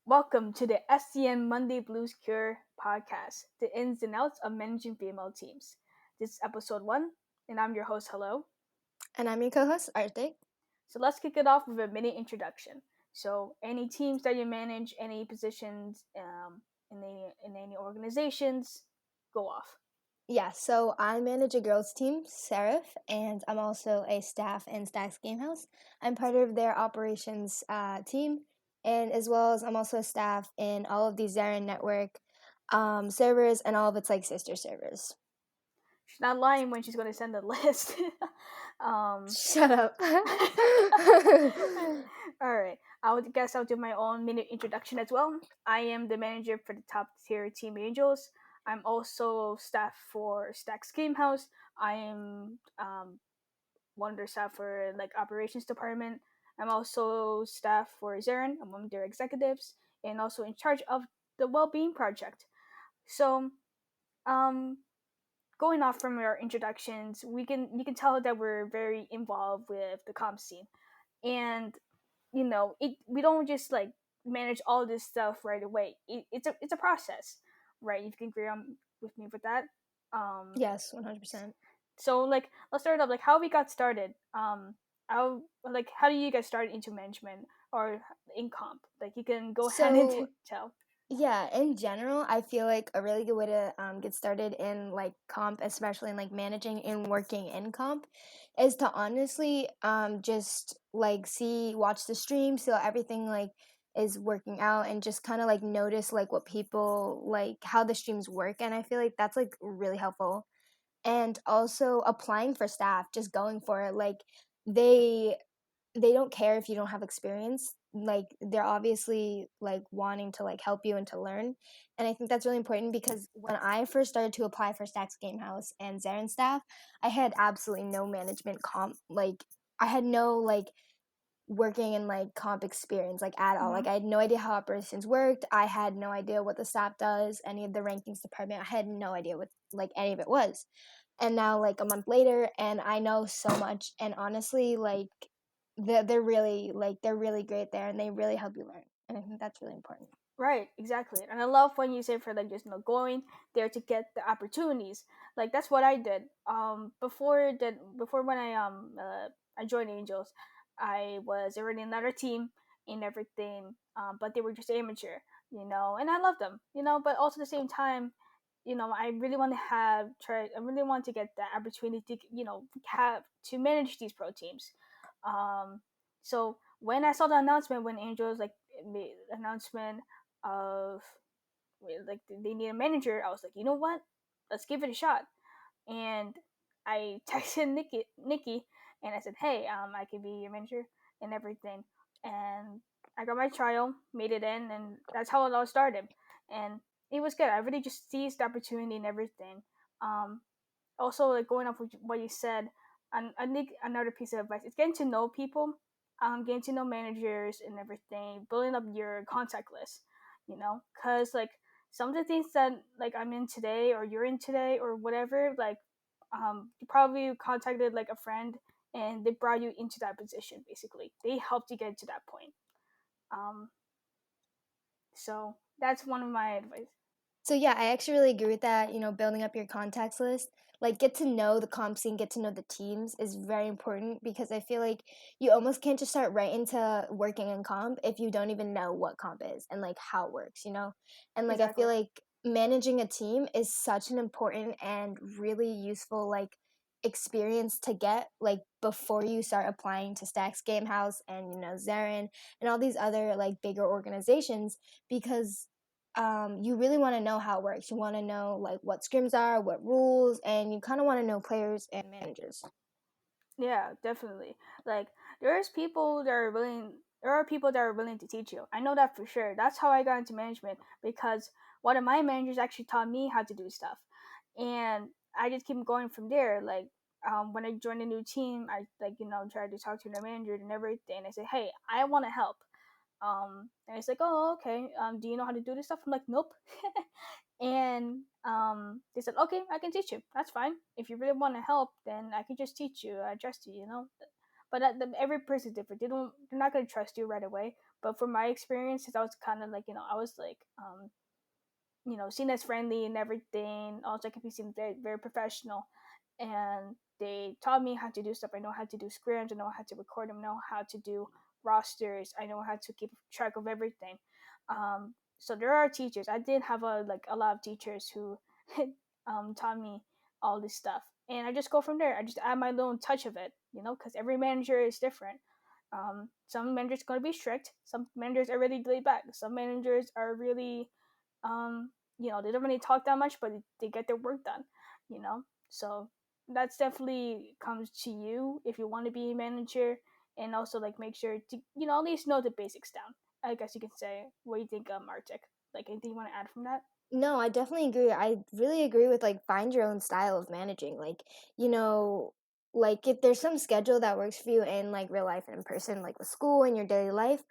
Welcome to the SCN Monday Blues Cure podcast, the ins and outs of managing female teams. This is episode 1, and I'm your host, Hello. And I'm your co-host, Arthur. So let's kick it off with a mini introduction. So, any teams that you manage, any positions in any organizations, go off. Yeah, so I manage a girls team, Seraph, and I'm also a staff in Stacks Gamehouse. I'm part of their operations team, and as well as I'm also a staff in all of the Zarin network servers and all of its sister servers. She's not lying when she's going to send a list. Shut up. All right. I'll do my own minute introduction as well. I am the manager for the top tier Team Angels. I'm also staff for Stacks Gamehouse. I am one of their staff for operations department. I'm also staff for Zarin. I'm one of their executives and also in charge of the well-being project. So, um, going off from our introductions, you can tell that we're very involved with the comp scene, and we don't just manage all this stuff right away. It's a process, right? You can agree on with me with that. Yes, 100%. So let's start up how we got started. How do you get started into management or in comp? You can go ahead and So tell. Yeah, in general, I feel like a really good way to get started in comp, especially in managing and working in comp, is to honestly just watch the stream, see how everything is working out, and just kind of notice what people how the streams work, and I feel like that's really helpful. And also applying for staff, just going for it, they they don't care if you don't have experience. They're obviously wanting to help you and to learn. And I think that's really important because when I first started to apply for Stacks Gamehouse and Zarin staff, I had absolutely no management comp. I had no working in comp experience at all. Mm-hmm. I had no idea how operations worked. I had no idea what the staff does, any of the rankings department. I had no idea what any of it was. And now a month later, and I know so much. And honestly, they're really they're really great there, and they really help you learn. And I think that's really important. Right, exactly. And I love when you say for just going there to get the opportunities. That's what I did. Before when I joined Angels, I was already in another team and everything. But they were just amateur, and I love them, but also at the same time, I really want to I really want to get the opportunity, have to manage these pro teams. Um so when I saw the announcement when Angels made the announcement of they need a manager, I was like, you know what? Let's give it a shot. And I texted Nikki, and I said, hey, I can be your manager and everything. And I got my trial, made it in, and that's how it all started. And it was good. I really just seized the opportunity and everything. Um, Also, going off with what you said, and I think another piece of advice is getting to know people, getting to know managers and everything, building up your contact list, because some of the things that I'm in today or you're in today or whatever, you probably contacted a friend and they brought you into that position. Basically, they helped you get to that point. Um, so that's one of my advice. So yeah, I actually really agree with that. Building up your contacts list, get to know the comp scene, get to know the teams is very important because I feel like you almost can't just start right into working in comp if you don't even know what comp is and how it works. And I feel Exactly. like managing a team is such an important and really useful experience to get before you start applying to Stacks Gamehouse and Zarin and all these other bigger organizations because you really want to know how it works. You want to know what scrims are, what rules, and you kind of want to know players and managers. Yeah, definitely. Like there's people that are willing there are people that are willing to teach you. I know that for sure. That's how I got into management because one of my managers actually taught me how to do stuff. And I just keep going from there. When I joined a new team, I tried to talk to the manager and everything. I said, "Hey, I want to help." And it's like, "Oh, okay. Do you know how to do this stuff?" I'm like, "Nope." And they said, okay, I can teach you. That's fine. If you really want to help, then I can just teach you. I trust you, But every person is different. They're not going to trust you right away. But from my experiences, I was kind of like, I was like, seen as friendly and everything. Also, I could be seen very, very professional, and they taught me how to do stuff. I know how to do scrims. I know how to record them. I know how to do rosters. I know how to keep track of everything. So there are teachers. I did have a lot of teachers who taught me all this stuff, and I just go from there. I just add my little touch of it, because every manager is different. Some managers are going to be strict. Some managers are really laid back. Some managers are really they don't really talk that much, but they get their work done, you know. So that's definitely comes to you if you want to be a manager, and also like make sure to at least know the basics down. I guess you can say. What do you think, Arctic? Like anything you want to add from that? No, I definitely agree. I really agree with like find your own style of managing. Like, you know, like if there's some schedule that works for you in like real life and in person, like with school and your daily life,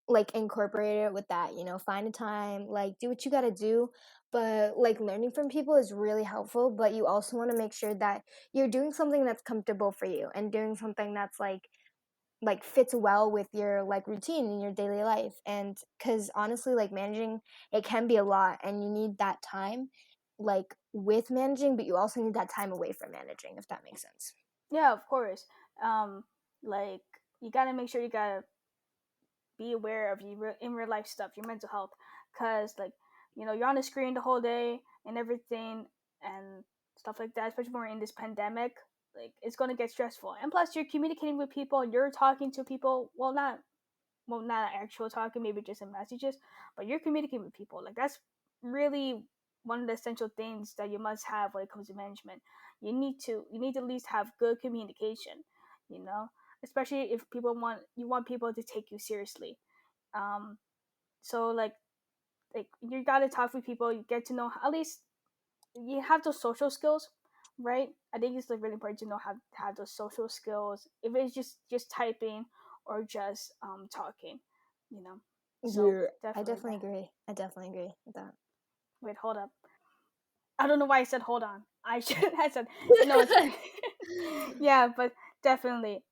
like incorporate it with that, find a time, like do what you got to do. But like learning from people is really helpful, but you also want to make sure that you're doing something that's comfortable for you and doing something that's like fits well with your like routine in your daily life. And because honestly, like managing, it can be a lot and you need that time like with managing, but you also need that time away from managing, if that makes sense. Yeah, of course. Um, like you gotta make sure you gotta be aware of your in real life stuff, your mental health, because like you're on the screen the whole day and everything and stuff like that. Especially when we're in this pandemic, like it's gonna get stressful. And plus, you're communicating with people, you're talking to people. Well, not actual talking, maybe just in messages, but you're communicating with people. Like that's really one of the essential things that you must have when it comes to management. You need to at least have good communication. You know, especially if you want people to take you seriously. um so like you got to talk with people, you get to know, at least you have those social skills, right? I think it's like really important to know how to have those social skills, if it's just typing or just talking, you know so Yeah, I definitely definitely that. agree. I definitely agree with that. Wait, hold up. I don't know why I said hold on. I should I said no, it's fine. Yeah, but definitely.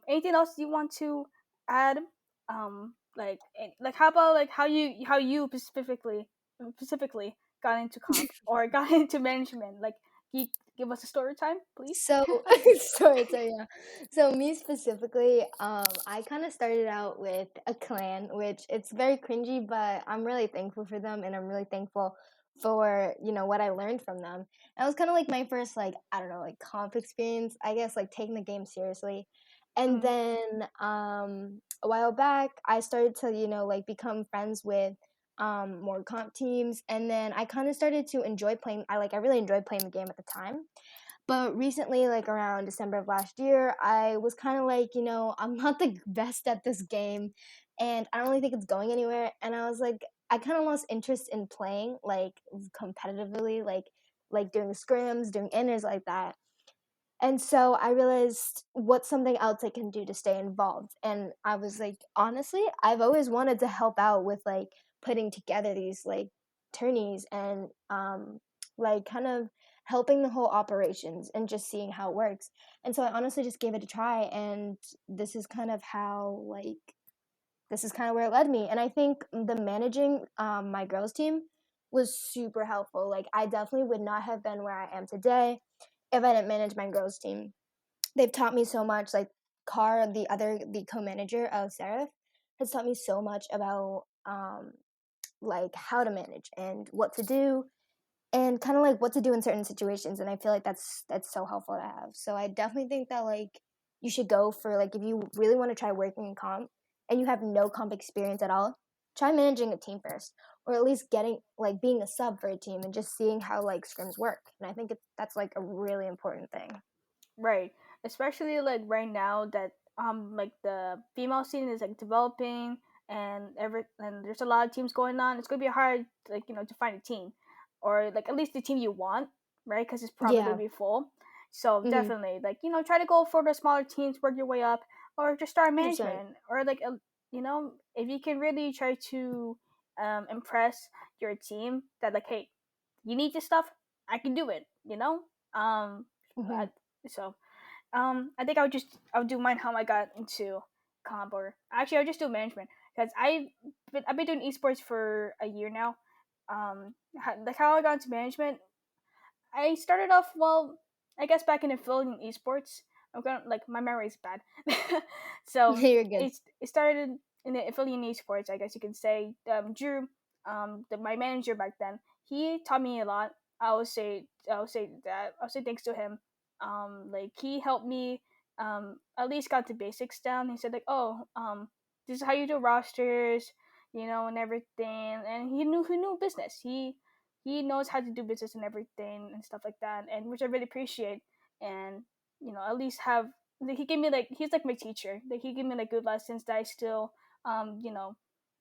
Anything else you want to add? Like how about like how you specifically got into comp or got into management? Like, can you give us a story time, please? So sorry, so yeah. So me specifically, I kind of started out with a clan, which it's very cringy, but I'm really thankful for them, and I'm really thankful for what I learned from them. And it was kind of like my first like I don't know like comp experience, I guess, like taking the game seriously. And Mm, then a while back, I started to like become friends with more comp teams, and then I kind of started to enjoy playing. I really enjoyed playing the game at the time. But recently, like around December of last year, I was kind of like, I'm not the best at this game and I don't really think it's going anywhere. And I was like, I kind of lost interest in playing like competitively, like doing scrims, doing inners like that. And so I realized what's something else I can do to stay involved. And I was like, honestly, I've always wanted to help out with like putting together these like tourneys and like kind of helping the whole operations and just seeing how it works. And so I honestly just gave it a try, and this is kind of how like this is kind of where it led me. And I think the managing my girls team was super helpful. Like I definitely would not have been where I am today if I didn't manage my girls team. They've taught me so much. Like the co-manager of Seraph, has taught me so much about like how to manage and what to do and kind of like what to do in certain situations. And I feel like that's so helpful to have. So I definitely think that like you should go for like if you really want to try working in comp and you have no comp experience at all, try managing a team first, or at least getting like being a sub for a team and just seeing how like scrims work. And I think that's like a really important thing. right. Especially like right now that like the female scene is like developing, and there's a lot of teams going on. It's gonna be hard, like to find a team, or like at least the team you want, right? Because it's probably gonna Yeah. be full. So Mm-hmm. definitely, like try to go for the smaller teams, work your way up, or just start 100%. management, or like if you can really try to impress your team that like, hey, you need this stuff, I can do it. Um, Mm-hmm. I, so I think I would do mine how I got into comp, or actually I would just do management because I've been doing esports for a year now. Like how I got into management, I started off, well, I guess back in affiliate esports. I'm gonna, like, my memory is bad. So You're good. it started in the affiliate esports, I guess you can say. Drew, my manager back then, he taught me a lot. I would say thanks to him. Like, he helped me at least got the basics down. He said, like, oh, this is how you do rosters, and everything. And he knew business. He knows how to do business and everything and stuff like that, and which I really appreciate. And at least have, like, he gave me, like, he's like my teacher. Like, he gave me, like, good lessons that I still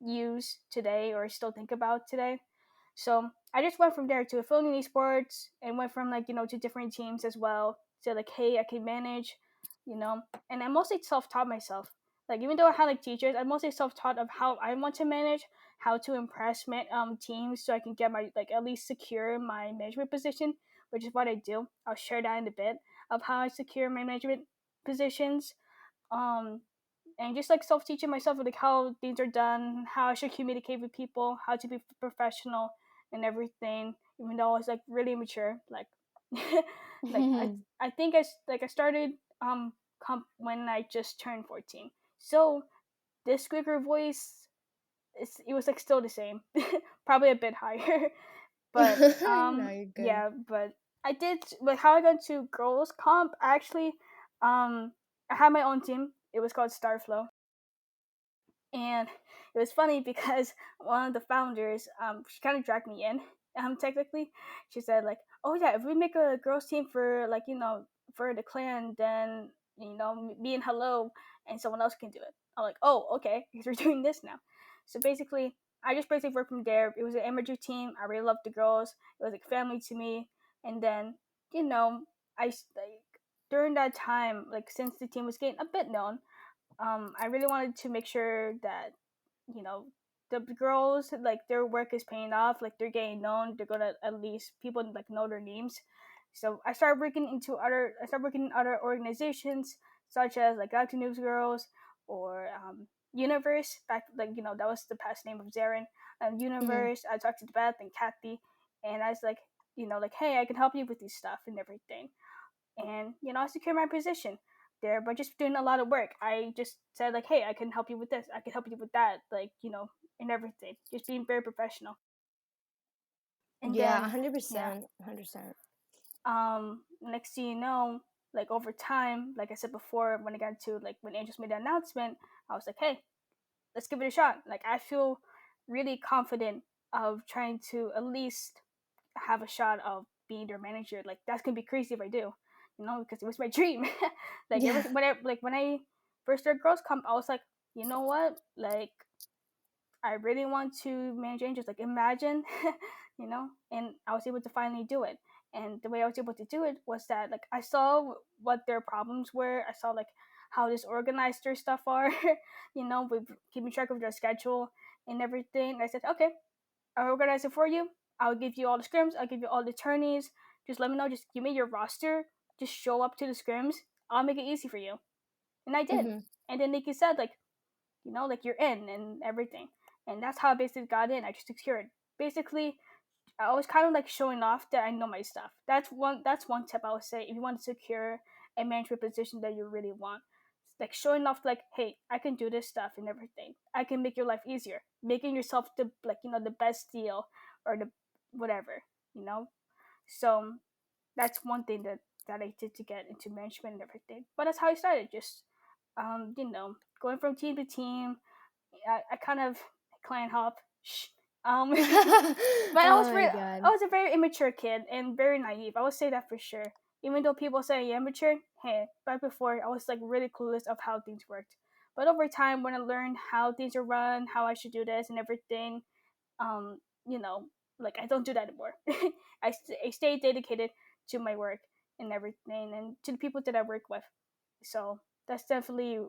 use today or still think about today. So I just went from there to affiliate esports and went from, like, to different teams as well. So, like, hey, I can manage, you know, and I mostly self-taught myself. Like, even though I had, like, teachers, I mostly self-taught of how I want to manage, how to impress teams, so I can get my, like, at least secure my management position, which is what I do. I'll share that in a bit of how I secure my management positions. Um, and just, like, self teaching myself, like, how things are done, how I should communicate with people, how to be professional and everything. Even though I was, like, really immature, like, like I think I started when I just turned 14. So this squeaker voice, it was, like, still the same, probably a bit higher, but No, you're good. yeah, but I did, like, how I got into girls comp. Actually, I had my own team. It was called Starflow, and it was funny because one of the founders, she kind of dragged me in. Technically, she said, like, "Oh yeah, if we make a girls team for, like, for the clan, then me and Hello and someone else can do it." I'm like, "Oh, okay, because we're doing this now." So basically, I just basically worked from there. It was an amateur team. I really loved the girls. It was like family to me. And then, you know, like, during that time, like, since the team was getting a bit known, I really wanted to make sure that, you know the girls, like, their work is paying off, like, they're getting known, they're gonna, at least people, like, know their names. So I started working in other organizations, such as, like, Galaxy News Girls, or Universe. Back, like, that was the past name of Zarin. Mhm. Universe, I talked to Beth and Kathy, and I was like, like, hey, I can help you with these stuff and everything. And I secured my position there by just doing a lot of work. I just said, like, hey, I can help you with this, I can help you with that, like, and everything, just being very professional. And Yeah, then, yeah, 100%. 100%. next thing you know, like, over time, like I said before, when I got to, like, when Angels made the announcement, I was like, hey, let's give it a shot. Like, I feel really confident of trying to at least have a shot of being their manager. Like, that's gonna be crazy if I do, because it was my dream. Like, Yeah. when I first started girls comp, I was like, you know what? Like, I really want to manage angels. Like, imagine, and I was able to finally do it. And the way I was able to do it was that, like, I saw what their problems were. I saw, like, how disorganized their stuff are, with keeping track of their schedule and everything. I said, okay, I'll organize it for you. I'll give you all the scrims. I'll give you all the tourneys. Just let me know. Just give me your roster. Just show up to the scrims. I'll make it easy for you. And I did. Mhm. And then Nikki said, like, like, you're in and everything. And that's how I basically got in. I just secured. Basically, I was kind of, like, showing off that I know my stuff. That's one tip I would say if you want to secure a management position that you really want. Like, showing off, like, hey, I can do this stuff and everything. I can make your life easier. Making yourself the, like, the best deal, or the whatever, you know. So that's one thing that I did to get into management and everything. But that's how I started. Just going from team to team. I kind of clan hop. Shh. Um, but Oh my I god. was a very immature kid and very naive. I would say that for sure. Even though people say I'm immature, hey, back before I was, like, really clueless of how things worked. But over time, when I learned how things are run, how I should do this and everything, um, you know, like, I don't do that anymore. I stay dedicated to my work and everything, and to the people that I work with. So that's definitely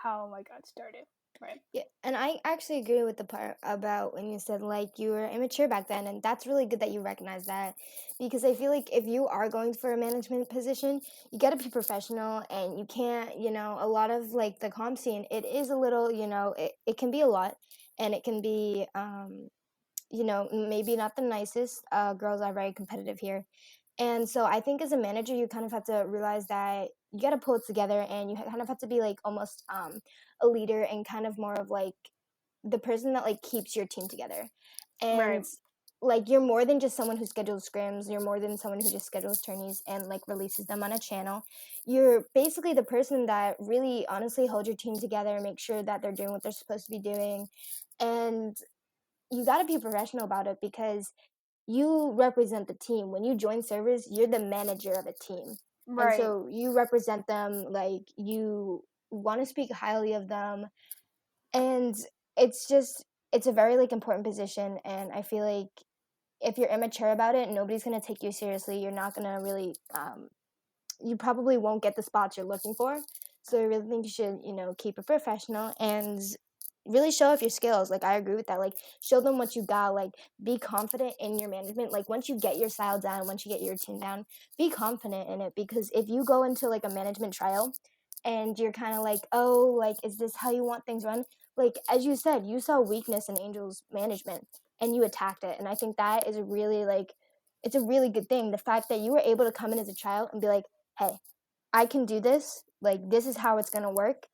how I got started. Right. Yeah, and I actually agree with the part about when you said like you were immature back then, and that's really good that you recognize that because I feel like if you are going for a management position, you got to be professional and you can't, a lot of like the comp scene, it is a little, it can be a lot and it can be, maybe not the nicest. Girls are very competitive here. And so I think as a manager, you kind of have to realize that you got to pull it together and you kind of have to be like almost a leader and kind of more of like the person that like keeps your team together. Right. And like you're more than just someone who schedules scrims, you're more than someone who just schedules tourneys and like releases them on a channel. You're basically the person that really honestly holds your team together, make sure that they're doing what they're supposed to be doing. And you got to be professional about it because you represent the team. When you join servers, you're the manager of a team. And Right. so you represent them, like you want to speak highly of them. And it's just, it's a very like important position. And I feel like if you're immature about it, nobody's going to take you seriously. You're not going to really, you probably won't get the spots you're looking for. So I really think you should, keep it professional and really show off your skills. Like I agree with that. Like show them what you got. Like be confident in your management. Like once you get your style down, once you get your routine down, be confident in it because if you go into like a management trial and you're kind of like, oh, like is this how you want things run? Like as you said, you saw weakness in Angel's management and you attacked it. And I think that is a really like it's a really good thing. The fact that you were able to come in as a child and be like, hey, I can do this. Like, this is how it's going to work.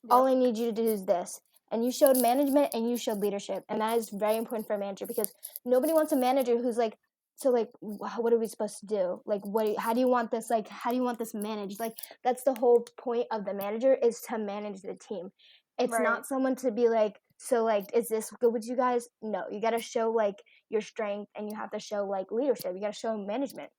All Yep. I need you to do is this. And you showed management and you showed leadership. And that is very important for a manager because nobody wants a manager who's like, so like, what are we supposed to do? Like, how do you want this? Like, how do you want this managed? Like, that's the whole point of the manager is to manage the team. It's Right. not someone to be like, so like, is this good with you guys? No, you got to show like your strength and you have to show like leadership. You got to show management.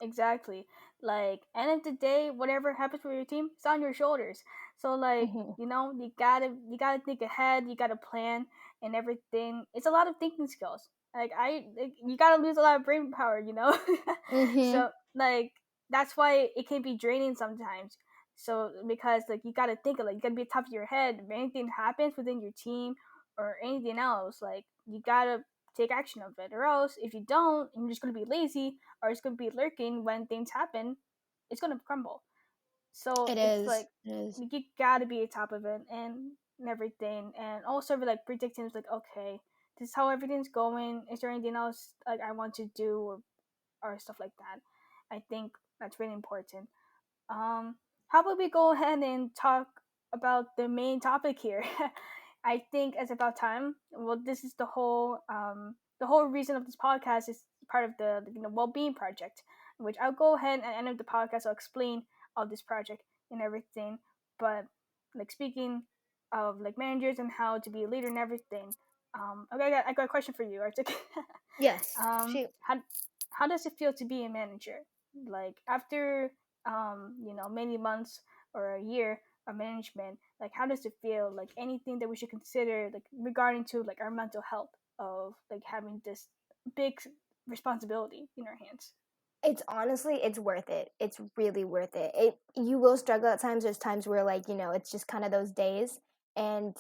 Exactly. Like, end of the day, whatever happens with your team, it's on your shoulders. So like, Mm-hmm. you gotta think ahead. You gotta plan and everything. It's a lot of thinking skills. You gotta lose a lot of brain power. Mm-hmm. So like that's why it can be draining sometimes. So because like you gotta think of like you gotta be top of your head. If anything happens within your team or anything else, like you gotta take action of it. Or else if you don't, you're just gonna be lazy or it's gonna be lurking when things happen. It's gonna crumble. So It it's is. like It is. you gotta be on top of it and everything, and also like predicting like okay, this is how everything's going. Is there anything else like I want to do or stuff like that? I think that's really important. Um, how about we go ahead and talk about the main topic here? I think it's about time. Well, this is the whole reason of this podcast is part of the well-being project, which I'll go ahead and at the end of the podcast I'll explain of this project and everything. But like speaking of like managers and how to be a leader and everything. Okay, I got a question for you, Arctic. Yes. um, Shoot. how does it feel to be a manager? Like after many months or a year of management, like how does it feel? Like anything that we should consider, like regarding to like our mental health of like having this big responsibility in our hands. It's honestly, it's worth it. It's really worth it. You will struggle at times. There's times where like, it's just kind of those days and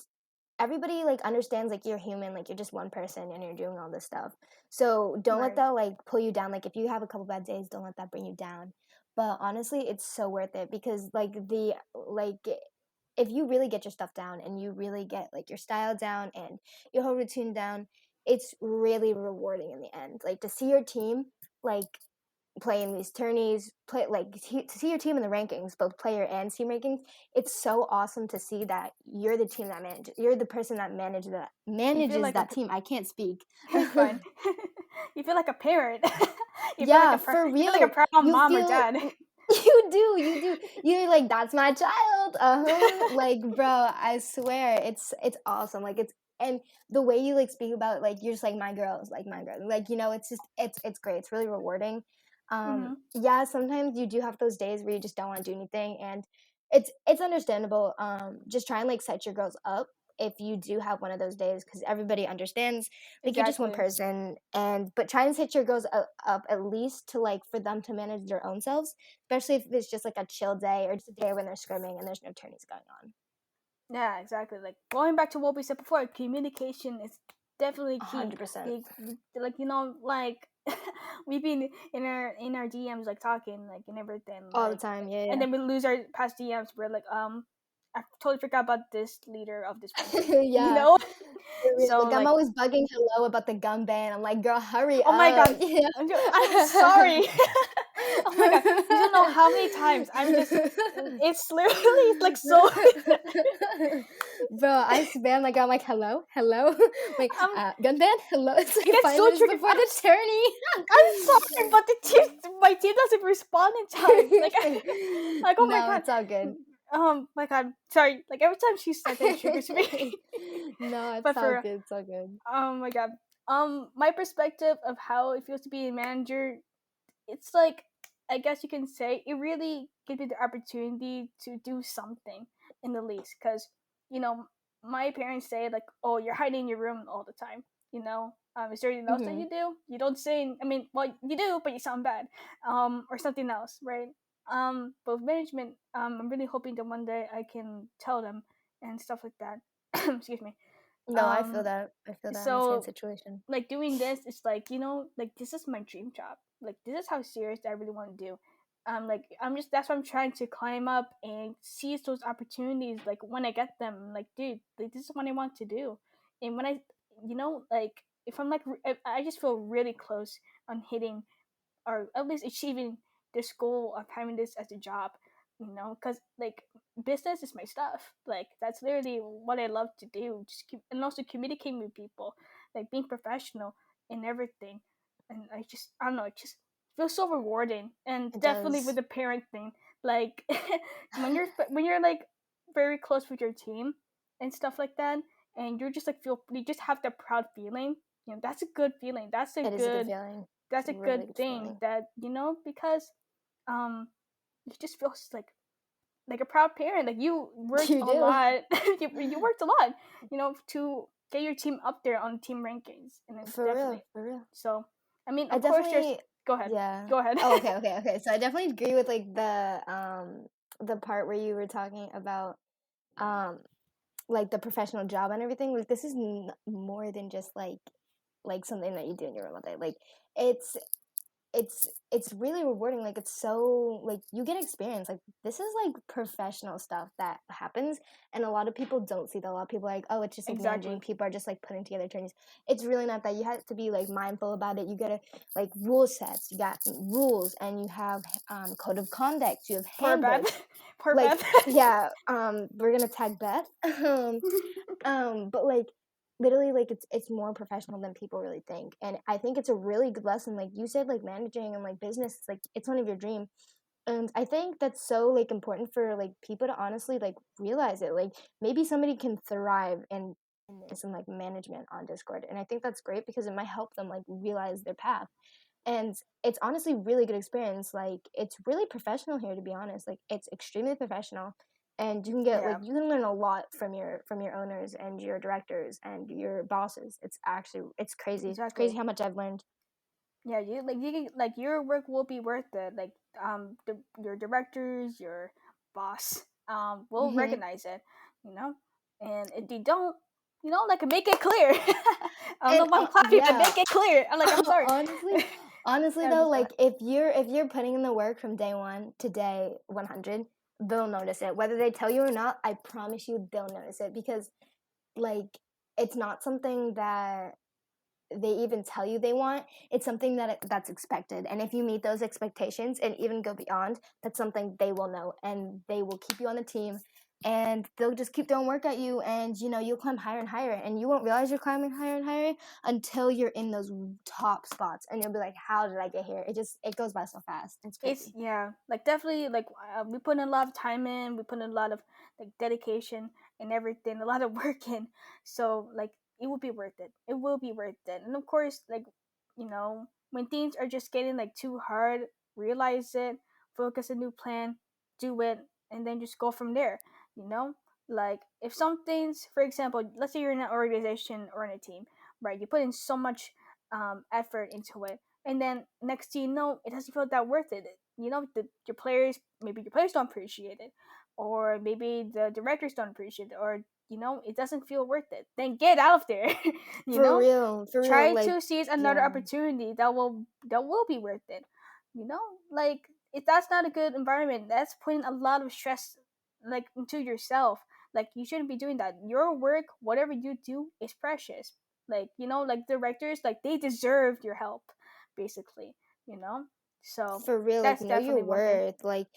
everybody like understands like you're human, like you're just one person and you're doing all this stuff. So don't let Right. that like pull you down. Like if you have a couple bad days, don't let that bring you down. But honestly, it's so worth it because like if you really get your stuff down and you really get like your style down and your whole routine down, it's really rewarding in the end. Like to see your team like play in these tourneys, play like to see your team in the rankings, both player and team rankings. It's so awesome to see that you're the team that manages. You're the person that You feel manages like a that team. I can't speak. it's fine. You feel like a parent. you feel like Yeah, a for you feel like a real. proud You mom or feel dad. you do. You're like, that's my child. Uh-huh. Like, bro, I swear, it's awesome. Like it's and the way you like speak about it, like you're just like my girl. Like, it's just it's great. It's really rewarding. Hmm. Yeah, sometimes you do have those days where you just don't want to do anything and it's understandable. Just try and like set your girls up if you do have one of those days because everybody understands like you're just one Exactly. person and but try and set your girls up at least to like for them to manage their own selves, especially if it's just like a chill day or just a day when they're scrimming and there's no tourneys going on. Yeah, exactly. Like going back to what we said before, communication is definitely key. 100%. Like like we've been in our DMs like talking like and everything All the time, yeah, and yeah. then we lose our past DMs. We're like I totally forgot about this leader of this one team. You Yeah, know, for real. so Like, I'm like always bugging Hello about the gum ban. I'm like, "Girl, hurry oh my up." god, Yeah. I'm sorry. Oh my god, you don't know how many times I'm just. It's literally like so. Bro, I spam, like, I'm like, "Hello? Hello?" Like, I'm. "Gun ban? Hello?" It's I like get 5 so minutes triggered. before the tourney. I'm sorry, but my team doesn't respond in time. Like, like oh my No, god, it's all good. my god, sorry. Like every time she said that, it triggers me. No, it's But all for good, it's all good. oh my god, my perspective of how it feels to be a manager, it's like I guess you can say it really gives me the opportunity to do something in the least because you know my parents say like oh you're hiding in your room all the time is there anything else that Mhm. you do you don't say I mean well you do but you sound bad or something else right but with management I'm really hoping that one day I can tell them and stuff like that excuse me No, I feel um that. I feel that in the same so situation. like doing this is like like this is my dream job like this is how serious I really want to do like I'm just that's why I'm trying to climb up and seize those opportunities like when I get them like dude like this is what I want to do and when I like if I'm like I just feel really close on hitting or at least achieving this goal of having this as a job because like business is my stuff like that's literally what I love to do just and also communicating with people like being professional and everything and I don't know it just feels so rewarding and It definitely with does. the parent thing like when you're like very close with your team and stuff like that and you're just like feel you just have that proud feeling that's a good feeling It is a good feeling. that's a good Really good thing feeling. that because um it just feels like a proud parent like you worked You a do. lot you worked a lot to get your team up there on team rankings and then For real, definitely for real. so I mean I of course there's definitely go ahead yeah. go ahead Oh, okay, okay, okay. So I definitely agree with like the part where you were talking about um like the professional job and everything. Like this is more than just like something that you do in your real day. Like it's it's really rewarding. Like it's so like you get experience. Like this is like professional stuff that happens, and a lot of people don't see that. A lot of people are like, oh, it's just like managing. exactly People are just like putting together trainings. It's really not that. You have to be like mindful about it. You gotta like rule sets. You got rules, and you have code of conduct. You have poor Beth handbooks. poor Like Beth yeah, we're gonna tag Beth. But like literally like it's more professional than people really think, and I think it's a really good lesson. Like you said, like managing and like business, like it's one of your dream, and I think that's so like important for like people to honestly like realize it. Like maybe somebody can thrive in this and like management on Discord, and I think that's great because it might help them like realize their path. And it's honestly really good experience. Like it's really professional here, to be honest. Like it's extremely professional, and you can get like yeah you can learn a lot from your owners and your directors and your bosses. It's actually it's crazy. It's crazy exactly how much I've learned. yeah like your work will be worth it like your directors your boss will Hmm. recognize it you know and if they don't like make it clear I don't know And why I'm clapping but yeah, make it clear I'm like I'm sorry honestly, honestly yeah though, just go like if you're putting in the work from day one to day 100, they'll notice it. Whether they tell you or not, I promise you, they'll notice it because like it's not something that they even tell you they want. It's something that's expected, and if you meet those expectations and even go beyond, that's something they will know, and they will keep you on the team, and they'll just keep throwing work at you, and you'll climb higher and higher, and you won't realize you're climbing higher and higher until you're in those top spots, and you'll be like, how did I get here? It goes by so fast. It's it's crazy. yeah like definitely like we put in a lot of time in we put in a lot of like dedication and everything a lot of work in so like it will be worth it it will be worth it and of course like when things are just getting like too hard realize it focus a new plan do it and then just go from there you know like if something's for example let's say you're in an organization or in a team right you put in so much effort into it and then next thing you know it doesn't feel that worth it your players maybe your players don't appreciate it or maybe the directors don't appreciate it, or it doesn't feel worth it, then get out of there. you For know real, for real. Try Like, to seize another yeah, opportunity that will be worth it. Like, if that's not a good environment, that's putting a lot of stress, like, into yourself. Like, you shouldn't be doing that. Your work, whatever you do, is precious. Like, like directors, like, they deserve your help, basically. you know so for real. Like, that's know your definitely one thing. worth. Like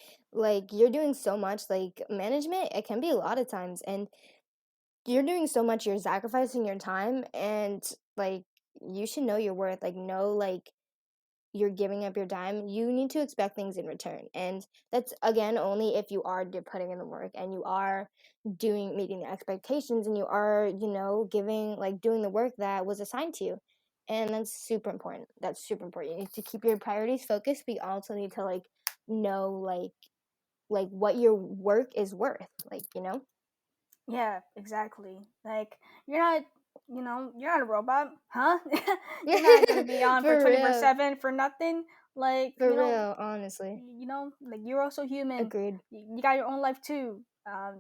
you're doing so much. Like management, it can be a lot of times, and you're doing so much. You're sacrificing your time, and like you should know your worth. Like, know like you're giving up your time, you need to expect things in return. And that's again only if you are putting in the work and you are doing meeting the expectations and you are, giving like doing the work that was assigned to you. And that's super important. That's super important. You need to keep your priorities focused, but you also need to know like what your work is worth. Yeah, exactly. Like, you're not, you're not a robot, huh? You're not gonna be on for For twenty four real. seven for nothing. Like, For real, honestly. like, you're also human. Agreed. You got your own life too.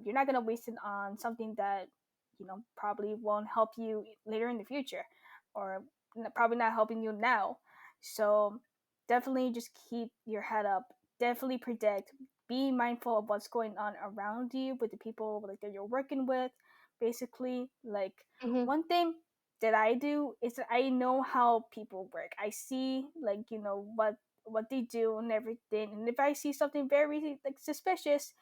You're not gonna waste it on something that probably won't help you later in the future, or probably not helping you now. So definitely just keep your head up. Definitely predict. Be mindful of what's going on around you with the people like that you're working with. Basically, like, Hmm. one thing that I do is that I know how people work. I see, like, what they do and everything. And if I see something very, like, suspicious,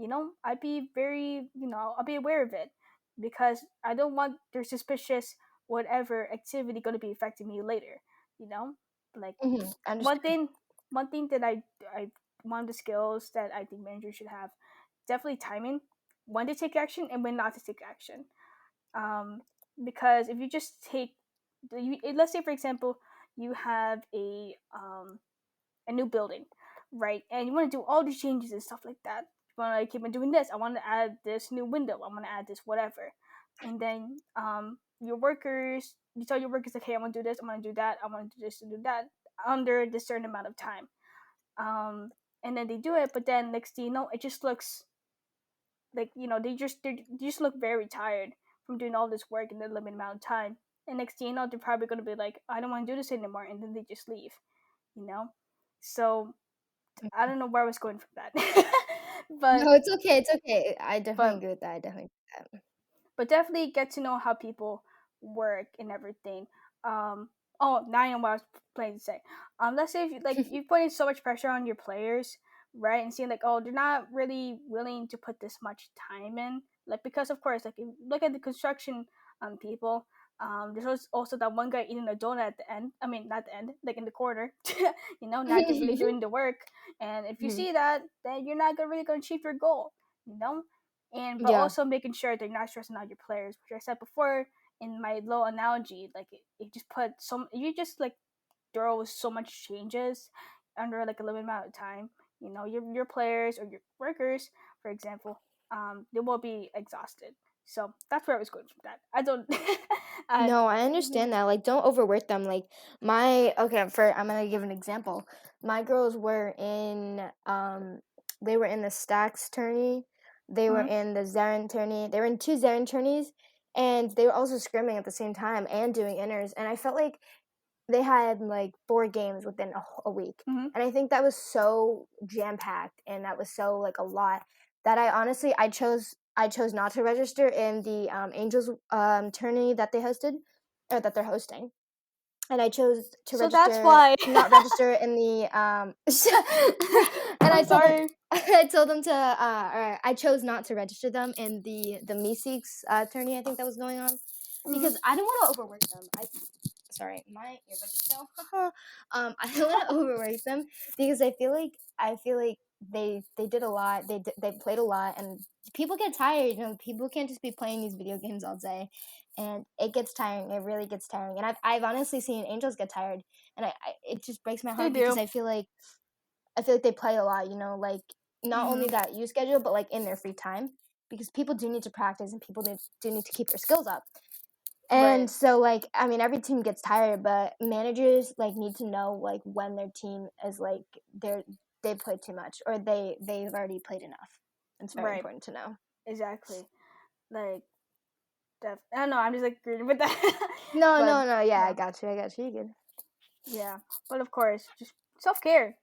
I'll be aware of it, because I don't want their suspicious whatever activity going to be affecting me later. You know, like, Hmm. one Understand. thing, one thing that I one of the skills that I think managers should have, definitely timing, when to take action and when not to take action. Um, because if you just let's say, for example, you have a new building, right? And you want to do all these changes and stuff like that. You want to keep on doing this. I want to add this new window. I want to add this whatever. And then you tell your workers, like, hey, I want to do this. I want to do that. I want to do this and do that under this certain amount of time. Um, and then they do it, but then next thing you know, it just looks like, they just look very tired from doing all this work in the limited amount of time. And next thing you know, they're probably going to be like, I don't want to do this anymore, and then they just leave. you know so I don't know where I was going from that. but No, it's okay. It's okay. I definitely but agree with that. I definitely agree with that. but definitely get to know how people work and everything. Um, oh, now I know what I was planning to say. Let's say if you putting so much pressure on your players, right, and seeing like, oh, they're not really willing to put this much time in, like, because of course, like, if you look at the construction people. There's also that one guy eating a donut at the end. I mean, not the end, like in the corner. Not really doing the work. And if you Mhm. see that, then you're not really gonna achieve your goal. You know, and but Yeah. also making sure they're not stressing out your players, which I said before in my low analogy. Like, it just put some, you just like throw so much changes under like a limited amount of time. Your players or your workers, for example, they will be exhausted. So that's where I was going from that. I don't. I No, I Yeah. understand that. Like, don't overwork them. Like, I'm gonna give an example. My girls were they were in the Stacks tourney, they were Mm-hmm. in the Zarin tourney, they were in two Zarin tourneys, and they were also scrimming at the same time and doing inners. And I felt like they had like 4 games within a week, Mm-hmm. and I think that was so jam packed and that was so like a lot that I chose not to register in the Angels tourney that they hosted or that they're hosting, and I chose So that's why. to not register in the and I'm sorry. I told them to or I chose not to register them in the Meeseeks tourney I think that was going on Mm-hmm. because I didn't want to overwork them. Sorry, my earbud just fell. I don't want to overwork them because I feel like they did a lot. They played a lot, and people get tired. People can't just be playing these video games all day, and it gets tiring. It really gets tiring, and I've honestly seen angels get tired, and it just breaks my They heart because do. I feel like they play a lot. Not Mm-hmm. only that you schedule, but like in their free time, because people do need to practice and people do need to keep their skills up. Right. And so, like, I mean, every team gets tired, but managers like need to know like when their team is like they played too much or they've already played enough. It's very Right. important to know. Exactly. Like I don't know. I'm just like agreeing with that. No, But no, no. Yeah, I yeah, got you. I got you. You good? yeah. But of course, just self care.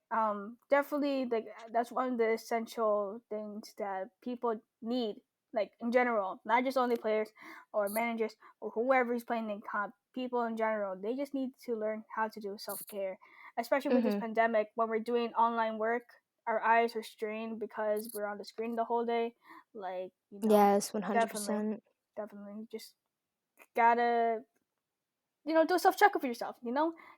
Definitely like that's one of the essential things that people need. Like in general, not just only players or managers or whoever is playing in comp. People in general, they just need to learn how to do self care, especially with this Mhm. pandemic. When we're doing online work, our eyes are strained because we're on the screen the whole day. Like Yes, definitely, 100%. definitely, just gotta do a self checkup for yourself.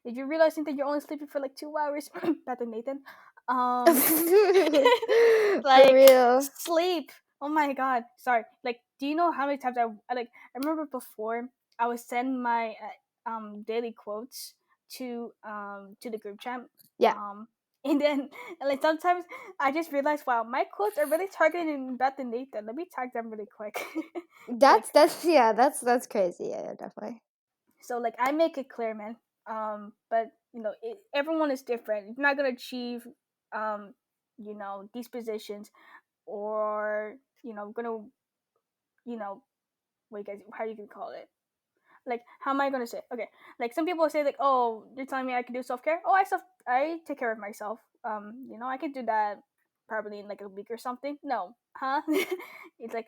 If you're realizing that you're only sleeping for like 2 hours, better Nathan, um, For like real. sleep. Oh my god, sorry. Like, do you know how many times I remember before I would send my daily quotes to the group chat, Yeah. um. And then, like sometimes I just realized, wow, my quotes are really targeting Beth and Nathan. Let me tag them really quick. Like, That's yeah, that's crazy. Yeah, definitely. so like I make it clear, man. But everyone is different. You're not gonna achieve, um, these positions, or gonna, you know, what you guys, how you can call it? Like, how am I gonna say? Okay, like some people say like, oh, you're telling me I can do self care. Oh, I take care of myself. I can do that probably in like a week or something. No, huh? It's like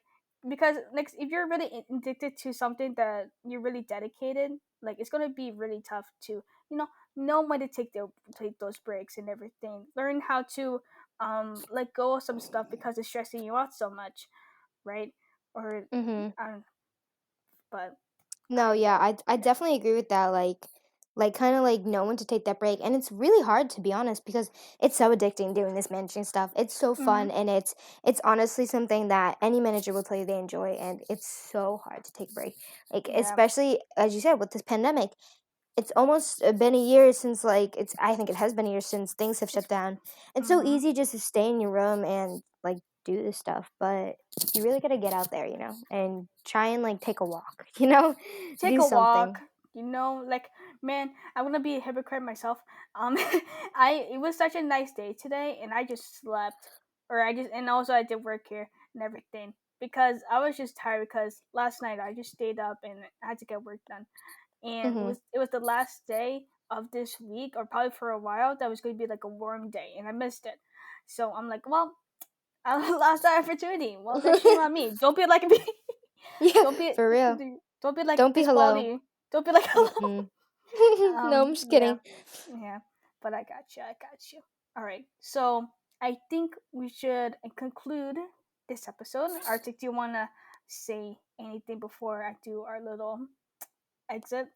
because like if you're really addicted to something that you're really dedicated, like it's gonna be really tough to know when to take those breaks and everything. Learn how to let go of some stuff because it's stressing you out so much, right? Or Mhm. um, but No, I yeah, I yeah. definitely agree with that. Like kind of like know when to take that break, and it's really hard to be honest because it's so addicting doing this managing stuff. It's so Mm-hmm. fun, and it's honestly something that any manager will tell you they enjoy, and it's so hard to take a break. Like Yeah. especially as you said with this pandemic, it's almost been a year since like it's I think it has been a year since things have shut It's down. It's so mm-hmm. easy just to stay in your room and like do this stuff, but you really got to get out there, and try and like take a walk, Take do a walk. something. Like man, I want to be a hypocrite myself. Um, I it was such a nice day today, and I just slept, and also I did work here and everything because I was just tired because last night I just stayed up and I had to get work done, and it Mhm. was it was the last day of this week or probably for a while that was going to be like a warm day, and I missed it. So I'm like, well, I lost that opportunity. Well, like shame on me. Don't be like me. Yeah, don't be for real. don't be like Don't be this hello. quality. Don't be like hello. Mm-mm. No, I'm just Yeah, kidding. yeah. But I got you. I got you. All right. So I think we should conclude this episode. Arctic, do you want to say anything before I do our little exit?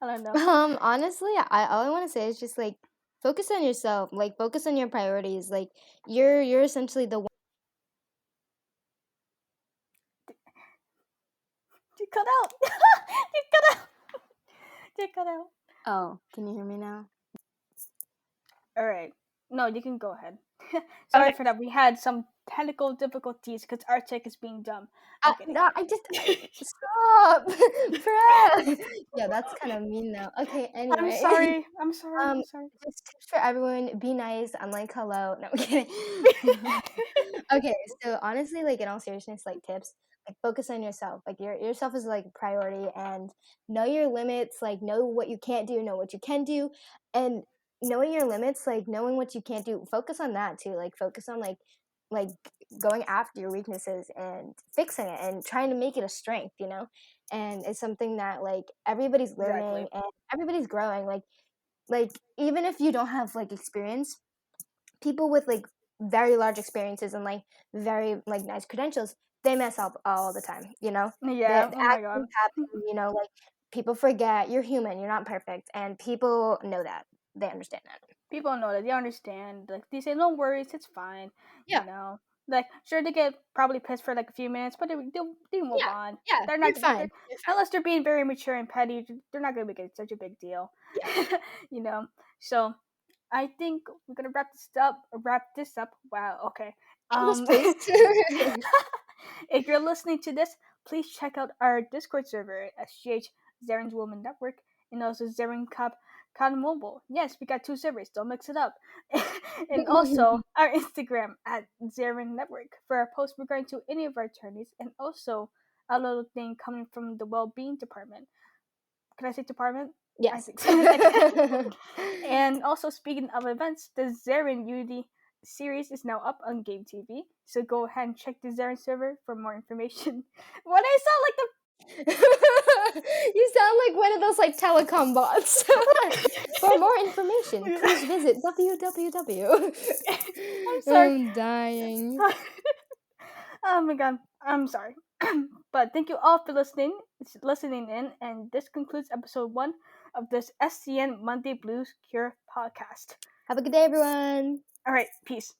I don't know. Honestly, I all I want to say is just like focus on yourself, like focus on your priorities. Like you're essentially the one. You cut out. You cut out. You cut out. Oh, can you hear me now? All right. No, you can go ahead. Sorry Okay. for that. We had some technical difficulties because our tech is being dumb. I'm kidding. No, I just stop, Fred. Yeah, that's kind of mean now. Okay, I'm anyway, sorry. I'm sorry. um, I'm sorry. just tips for everyone: be nice. I'm like hello. No, I'm kidding. Okay, so honestly, like in all seriousness, like tips, like focus on yourself. Like yourself is like priority, and know your limits. Like know what you can't do, know what you can do, and knowing your limits, like knowing what you can't do. Focus on that too. Like focus on like going after your weaknesses and fixing it and trying to make it a strength. And it's something that like everybody's Exactly. learning and everybody's growing. Like even if you don't have like experience, people with like very large experiences and like very like nice credentials, they mess up all the time. Yeah. The Oh my god. accidents happen. Like people forget you're human, you're not perfect, and people know that, they understand that. People know that they understand. Like they say, no worries, it's fine. Yeah, Like sure they get probably pissed for like a few minutes, but they move yeah, on. yeah, They're not. you're They're, fine, you're fine. unless they're being very mature and petty, they're not gonna make it such a big deal. Yeah. you know. So I think we're gonna wrap this up. Wrap this up. Wow. Okay. English Um, please. if you're listening to this, please check out our Discord server at SGH Zaren's Woman Network and also Zeren Cup COD Mobile. Yes, we got two servers. Don't mix it up. And also our Instagram at Zeren Network for our posts regarding to any of our attorneys, and also a little thing coming from the well-being department. Can I say department? I Yes. think so. I can. And also, speaking of events, the Zeren Unity series is now up on Game TV. So go ahead and check the Zeren server for more information. What I sound like You sound like one of those like telecom bots. For more information, the. please visit www. I'm sorry. I'm dying. Oh my god, I'm sorry. But thank you all for listening in, and this concludes episode 1 of this SCN Monday Blues Cure podcast. Have a good day, everyone. All right, peace.